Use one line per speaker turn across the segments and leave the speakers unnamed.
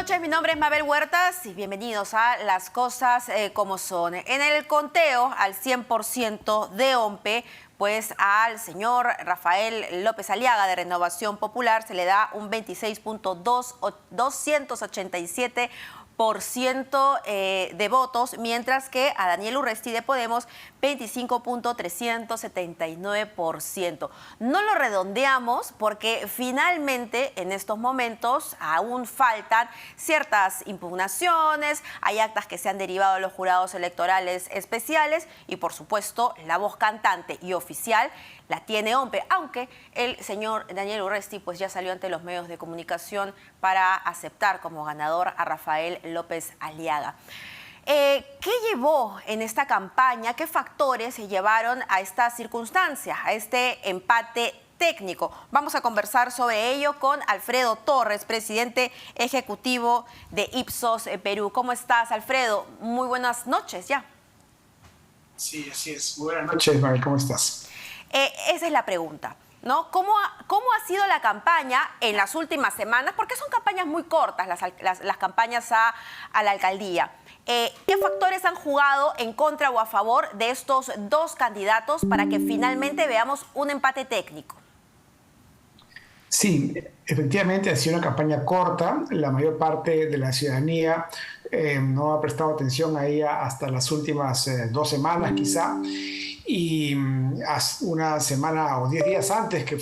noches, mi nombre es Mabel Huertas y bienvenidos a Las Cosas como Son. En el conteo al 100% de OMPE, pues al señor Rafael López Aliaga de Renovación Popular se le da un 26.287% de votos, mientras que a Daniel Urresti de Podemos 25.379%. No lo redondeamos porque finalmente en estos momentos aún faltan ciertas impugnaciones, hay actas que se han derivado de los jurados electorales especiales y por supuesto la voz cantante y oficial la tiene OMPE, aunque el señor Daniel Urresti pues ya salió ante los medios de comunicación para aceptar como ganador a Rafael López Aliaga. ¿Qué llevó en esta campaña? ¿Qué factores se llevaron a esta circunstancia, a este empate técnico? Vamos a conversar sobre ello con Alfredo Torres, presidente ejecutivo de Ipsos Perú. ¿Cómo estás, Alfredo? Muy buenas noches ya.
Sí, así es. Buenas noches, Mabel. ¿Cómo estás?
Esa es la pregunta, ¿no? ¿Cómo ha sido la campaña en las últimas semanas? Porque son campañas muy cortas las campañas a la alcaldía. ¿Qué factores han jugado en contra o a favor de estos dos candidatos para que finalmente veamos un empate técnico?
Sí, efectivamente ha sido una campaña corta. La mayor parte de la ciudadanía no ha prestado atención a ella hasta las últimas 2 semanas quizá. Y una semana o 10 días antes que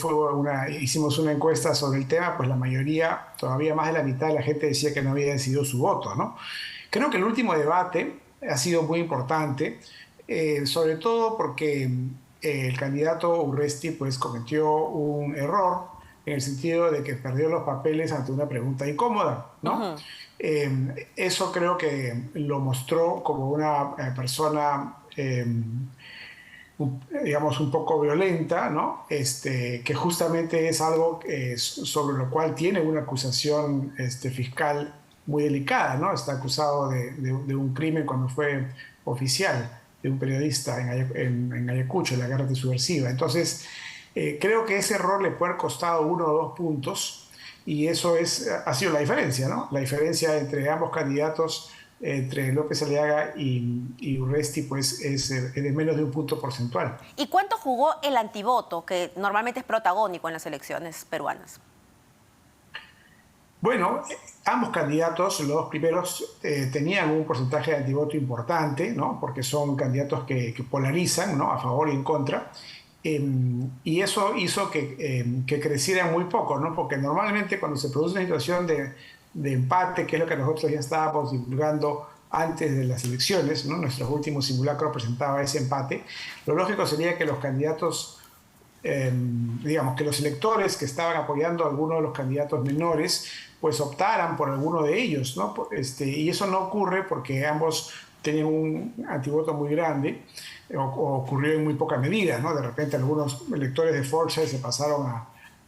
hicimos una encuesta sobre el tema, pues la mayoría, todavía más de la mitad de la gente decía que no había decidido su voto, ¿no? Creo que el último debate ha sido muy importante, sobre todo porque el candidato Urresti pues cometió un error en el sentido de que perdió los papeles ante una pregunta incómoda, ¿no? Eso creo que lo mostró como una persona digamos, un poco violenta, ¿no? Que justamente es algo sobre lo cual tiene una acusación fiscal muy delicada, ¿no? Está acusado de un crimen cuando fue oficial de un periodista en Ayacucho, en la guerra subversiva. Entonces, creo que ese error le puede haber costado 1 o 2 puntos y eso ha sido la diferencia, ¿no? La diferencia entre ambos candidatos, entre López Aliaga y Urresti, pues es de menos de 1 punto porcentual.
¿Y cuánto jugó el antivoto, que normalmente es protagónico en las elecciones peruanas?
Bueno, ambos candidatos, los dos primeros, tenían un porcentaje de antivoto importante, ¿no? Porque son candidatos que polarizan, ¿no? A favor y en contra. Y eso hizo que crecieran muy poco, ¿no? Porque normalmente cuando se produce una situación de empate, que es lo que nosotros ya estábamos divulgando antes de las elecciones, ¿no? Nuestro último simulacro presentaba ese empate. Lo lógico sería que los candidatos, digamos, que los electores que estaban apoyando a alguno de los candidatos menores, pues optaran por alguno de ellos, ¿no? Y eso no ocurre porque ambos tenían un antivoto muy grande, o ocurrió en muy poca medida, ¿no? De repente algunos electores de Forza se pasaron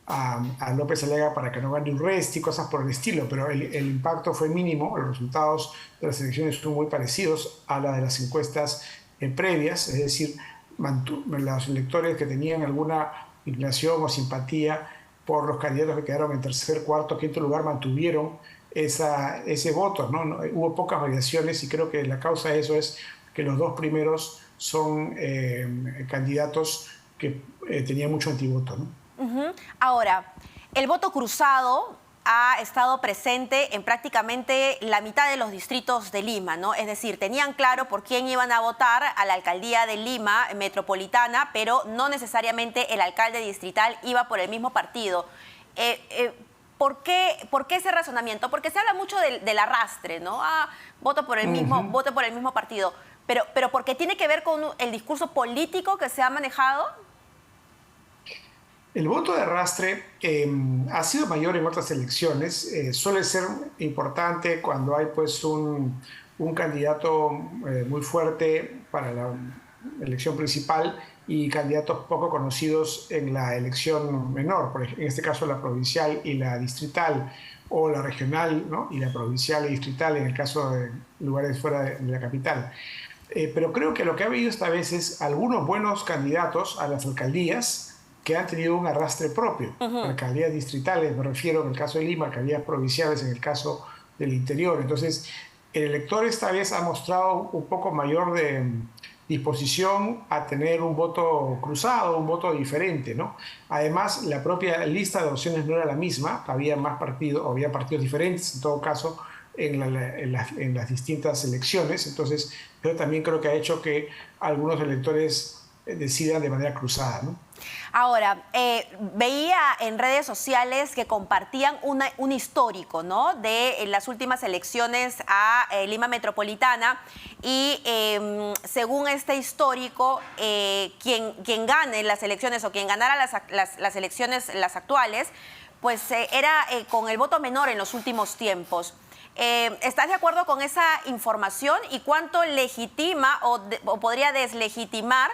a López Aliaga para que no gane Urresti y cosas por el estilo, pero el impacto fue mínimo. Los resultados de las elecciones son muy parecidos a la de las encuestas previas, es decir, los electores que tenían alguna inclinación o simpatía por los candidatos que quedaron en tercer, cuarto, quinto lugar mantuvieron ese voto, ¿no? Hubo pocas variaciones y creo que la causa de eso es que los dos primeros son candidatos que tenían mucho antivoto, ¿no?
Ahora, el voto cruzado ha estado presente en prácticamente la mitad de los distritos de Lima, ¿no? Es decir, tenían claro por quién iban a votar a la alcaldía de Lima metropolitana, pero no necesariamente el alcalde distrital iba por el mismo partido. ¿Por qué ese razonamiento? Porque se habla mucho del arrastre, ¿no? Voto por el mismo partido. Pero ¿por qué tiene que ver con el discurso político que se ha manejado?
El voto de arrastre ha sido mayor en otras elecciones. Suele ser importante cuando hay pues un candidato muy fuerte para la elección principal y candidatos poco conocidos en la elección menor, en este caso la provincial y la distrital, o la regional, ¿no? Y la provincial y distrital en el caso de lugares fuera de la capital. Pero creo que lo que ha habido esta vez es algunos buenos candidatos a las alcaldías que han tenido un arrastre propio. Alcaldías distritales, me refiero en el caso de Lima, alcaldías provinciales en el caso del interior. Entonces, el elector esta vez ha mostrado un poco mayor de disposición a tener un voto cruzado, un voto diferente, ¿no? Además, la propia lista de opciones no era la misma, había más partidos, o había partidos diferentes, en todo caso, en las distintas elecciones. Entonces, yo también creo que ha hecho que algunos electores decidan de manera cruzada, ¿no?
Ahora, veía en redes sociales que compartían un histórico, ¿no?, de las últimas elecciones a Lima Metropolitana y según este histórico, quien gane las elecciones o quien ganara las elecciones, las actuales, pues era con el voto menor en los últimos tiempos. ¿Estás de acuerdo con esa información y cuánto legitima o podría deslegitimar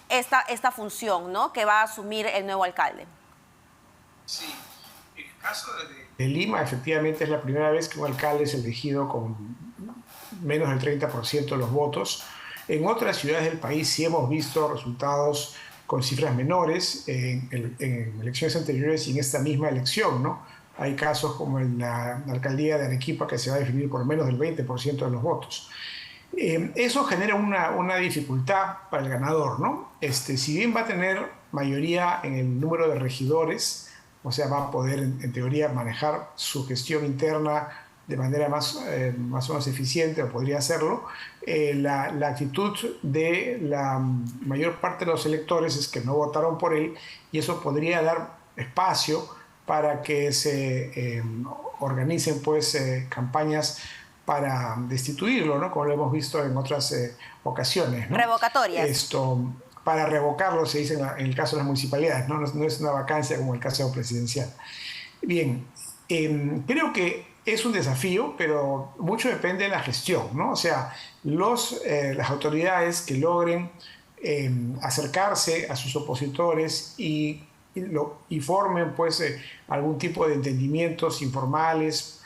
esta función, ¿no?, que va a asumir el nuevo alcalde?
Sí, en el caso de Lima, efectivamente es la primera vez que un alcalde es elegido con menos del 30% de los votos. En otras ciudades del país sí hemos visto resultados con cifras menores en elecciones anteriores y en esta misma elección, ¿no? Hay casos como en la alcaldía de Arequipa que se va a definir por menos del 20% de los votos. Eso genera una dificultad para el ganador, ¿no? Si bien va a tener mayoría en el número de regidores, o sea, va a poder, en teoría, manejar su gestión interna de manera más o menos eficiente, o podría hacerlo, la actitud de la mayor parte de los electores es que no votaron por él, y eso podría dar espacio para que se organicen pues, campañas para destituirlo, ¿no?, como lo hemos visto en otras ocasiones, ¿no?
Revocatorias.
Para revocarlo, se dice en el caso de las municipalidades, ¿no? No es una vacancia como el caso presidencial. Bien, creo que es un desafío, pero mucho depende de la gestión, ¿no? O sea, las autoridades que logren acercarse a sus opositores y formen pues algún tipo de entendimientos informales,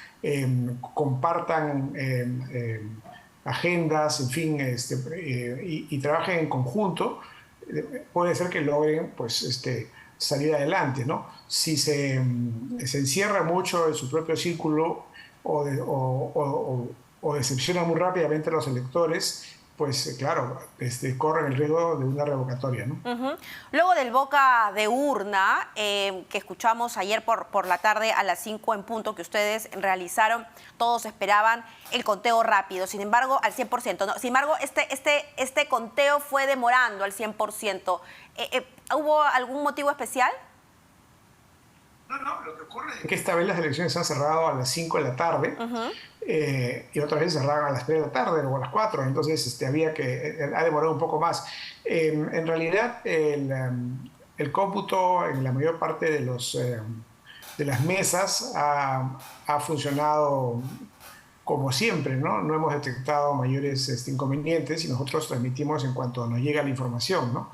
compartan agendas, en fin, y trabajen en conjunto, puede ser que logren pues, salir adelante, ¿no? Si se encierra mucho en su propio círculo o decepciona muy rápidamente a los electores, pues claro, corren el riesgo de una revocatoria, ¿no?
Luego del boca de urna que escuchamos ayer por la tarde a las 5 en punto que ustedes realizaron, todos esperaban el conteo rápido, sin embargo, al 100%. ¿No? Sin embargo, este conteo fue demorando al 100%. ¿Hubo algún motivo especial?
No, lo que ocurre es que esta vez las elecciones se han cerrado a las 5 de la tarde y otras veces cerraban a las 3 de la tarde o a las 4, entonces ha demorado un poco más. En realidad, el cómputo en la mayor parte de las mesas ha funcionado como siempre, ¿no? No hemos detectado mayores inconvenientes y nosotros transmitimos en cuanto nos llega la información, ¿no?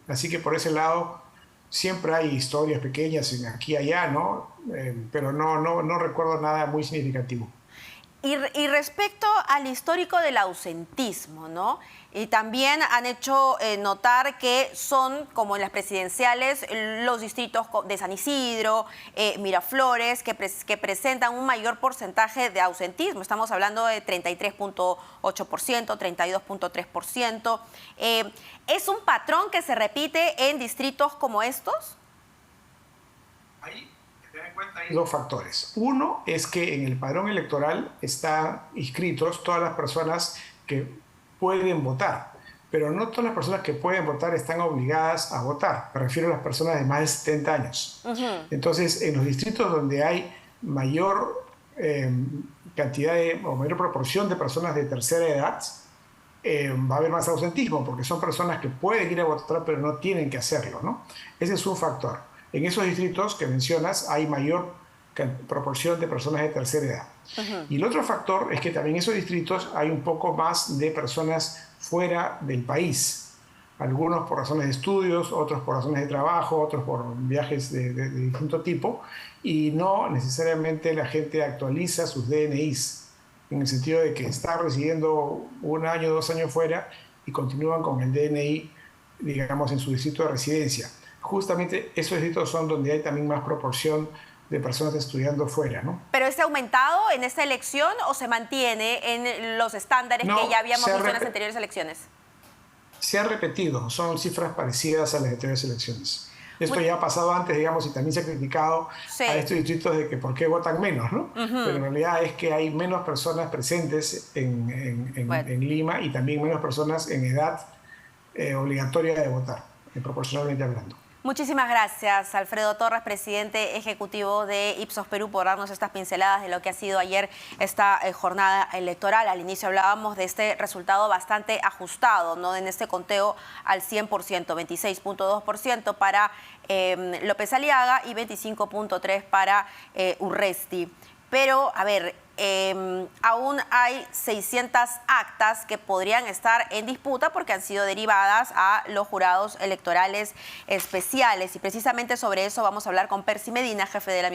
Así que por ese lado siempre hay historias pequeñas aquí y allá, ¿no? Pero no recuerdo nada muy significativo.
Y respecto al histórico del ausentismo, ¿no? Y también han hecho notar que son, como en las presidenciales, los distritos de San Isidro, Miraflores, que presentan un mayor porcentaje de ausentismo. Estamos hablando de 33.8%, 32.3%. ¿Es un patrón que se repite en distritos como estos?
Hay dos factores. Uno es que en el padrón electoral están inscritos todas las personas que pueden votar, pero no todas las personas que pueden votar están obligadas a votar. Me refiero a las personas de más de 70 años. Entonces, en los distritos donde hay mayor cantidad o mayor proporción de personas de tercera edad, va a haber más ausentismo, porque son personas que pueden ir a votar, pero no tienen que hacerlo, ¿no? Ese es un factor. En esos distritos que mencionas hay mayor proporción de personas de tercera edad. Y el otro factor es que también en esos distritos hay un poco más de personas fuera del país. Algunos por razones de estudios, otros por razones de trabajo, otros por viajes de distinto tipo. Y no necesariamente la gente actualiza sus DNIs, en el sentido de que está residiendo 1 año, 2 años fuera y continúan con el DNI, digamos, en su distrito de residencia. Justamente esos distritos son donde hay también más proporción de personas estudiando fuera, ¿no?
¿Pero es aumentado en esta elección o se mantiene en los estándares
No,
que ya habíamos
se ha
visto en las
rep-
anteriores elecciones?
Se ha repetido, son cifras parecidas a las anteriores elecciones. Esto
Muy-
ya ha pasado antes, digamos, y también se ha criticado
Sí.
a estos distritos de que por qué votan menos, ¿no? Pero en realidad es que hay menos personas presentes
Bueno.
en Lima y también menos personas en edad obligatoria de votar, proporcionalmente hablando.
Muchísimas gracias, Alfredo Torres, presidente ejecutivo de Ipsos Perú, por darnos estas pinceladas de lo que ha sido ayer esta jornada electoral. Al inicio hablábamos de este resultado bastante ajustado, ¿no? En este conteo al 100%, 26.2% para López Aliaga y 25.3% para Urresti. Pero, a ver, aún hay 600 actas que podrían estar en disputa porque han sido derivadas a los jurados electorales especiales. Y precisamente sobre eso vamos a hablar con Percy Medina, jefe de la